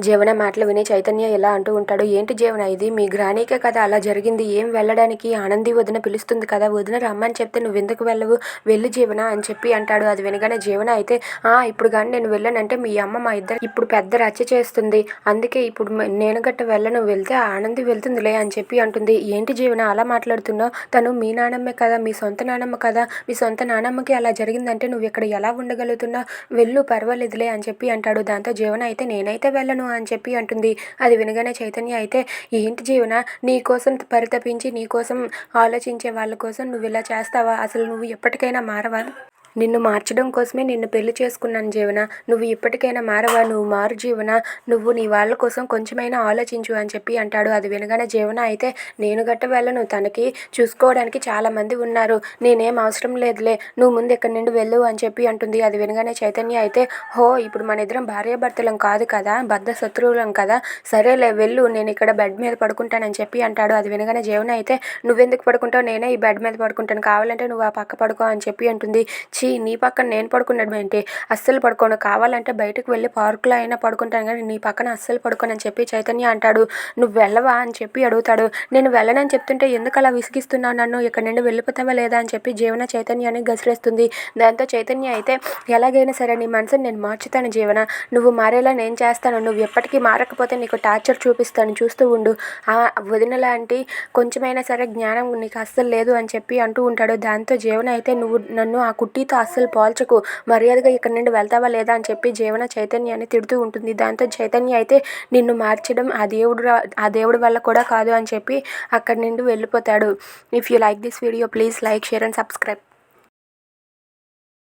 జీవన మాటలు విని చైతన్య ఇలా అంటూ ఉంటాడు. ఏంటి జీవన ఇది? మీ గ్రానీకే కదా అలా జరిగింది. ఏం వెళ్ళడానికి? ఆనంది వదిన పిలుస్తుంది కదా, వదిన రమ్మని చెప్తే నువ్వెందుకు వెళ్ళవు? వెళ్ళు జీవన అని చెప్పి అంటాడు. అది వినగానే జీవన అయితే ఇప్పుడు కానీ నేను వెళ్ళానంటే మీ అమ్మ మా ఇద్దరు ఇప్పుడు పెద్ద రచ్చ చేస్తుంది. అందుకే ఇప్పుడు నేను గట్ట వెళ్ళను. వెళ్తే ఆనంది వెళ్తుందిలే అని చెప్పి అంటుంది. ఏంటి జీవన అలా మాట్లాడుతున్నావు? తను మీ నానమ్మే కదా, మీ సొంత నానమ్మ కదా. మీ సొంత నానమ్మకి అలా జరిగిందంటే నువ్వు ఇక్కడ ఎలా ఉండగలుగుతున్నావు? వెళ్ళు పర్వాలేదులే అని చెప్పి అంటాడు. దాంతో జీవన అయితే నేనైతే వెళ్ళను అని చెప్పి అంటుంది. అది వినగానే చైతన్య అయితే ఏంటి జీవన, నీకోసం పరితపించి నీకోసం ఆలోచించే వాళ్ళ కోసం నువ్వు ఇలా చేస్తావా? అసలు నువ్వు ఎప్పటికైనా మారవా? నిన్ను మార్చడం కోసమే నిన్ను పెళ్లి చేసుకున్నాను జీవన. నువ్వు ఇప్పటికైనా మారవా? నువ్వు మారు జీవన. నువ్వు నీ వాళ్ళ కోసం కొంచెమైనా ఆలోచించు అని చెప్పి అంటాడు. అది వినగానే జీవన అయితే నేను గట్ట వెళ్ళను. తనకి చూసుకోవడానికి చాలామంది ఉన్నారు. నేనేం అవసరం లేదులే. నువ్వు ముందు ఇక్కడి నుండి వెళ్ళు అని చెప్పి అంటుంది. అది వినగానే చైతన్య అయితే ఇప్పుడు మన ఇద్దరం భార్యాభర్తలం కాదు కదా, బద్ధ శత్రువులం కదా. సరేలే వెళ్ళు, నేను ఇక్కడ బెడ్ మీద పడుకుంటానని చెప్పి అంటాడు. అది వినగానే జీవన అయితే నువ్వెందుకు పడుకుంటావు? నేనే ఈ బెడ్ మీద పడుకుంటాను. కావాలంటే నువ్వు ఆ పక్క పడుకో అని చెప్పి అంటుంది. నీ పక్కన నేను పడుకున్నాడు ఏంటి? అస్సలు పడుకోను. కావాలంటే బయటకు వెళ్ళి పార్కులో అయినా పడుకుంటాను కానీ నీ పక్కన అస్సలు పడుకోనని చెప్పి చైతన్య అంటాడు. నువ్వు వెళ్ళవా అని చెప్పి అడుగుతాడు. నేను వెళ్ళనని చెప్తుంటే ఎందుకు అలా విసిగిస్తున్నావు నన్ను? ఇక్కడ నుండి వెళ్ళిపోతావా లేదా అని చెప్పి జీవన చైతన్యాన్ని గసిరేస్తుంది. దాంతో చైతన్య అయితే ఎలాగైనా సరే నీ మనసుని నేను మార్చుతాను జీవన. నువ్వు మారేలా నేను చేస్తాను. నువ్వు ఎప్పటికీ మారకపోతే నీకు టార్చర్ చూపిస్తాను, చూస్తూ ఉండు. వదిన లాంటి కొంచెమైనా సరే జ్ఞానం నీకు అస్సలు లేదు అని చెప్పి అంటూ ఉంటాడు. దాంతో జీవన అయితే నువ్వు నన్ను ఆ కుట్టితో అస్సలు పోల్చకు, మర్యాదగా ఇక్కడ నుండి వెళ్తావా లేదా అని చెప్పి జీవన చైతన్యాన్ని తిడుతూ ఉంటుంది. దాంతో చైతన్య అయితే నిన్ను మార్చడం ఆ దేవుడి వల్ల కూడా కాదు అని చెప్పి అక్కడి నుండి వెళ్ళిపోతాడు. If you like this video please like, share and subscribe.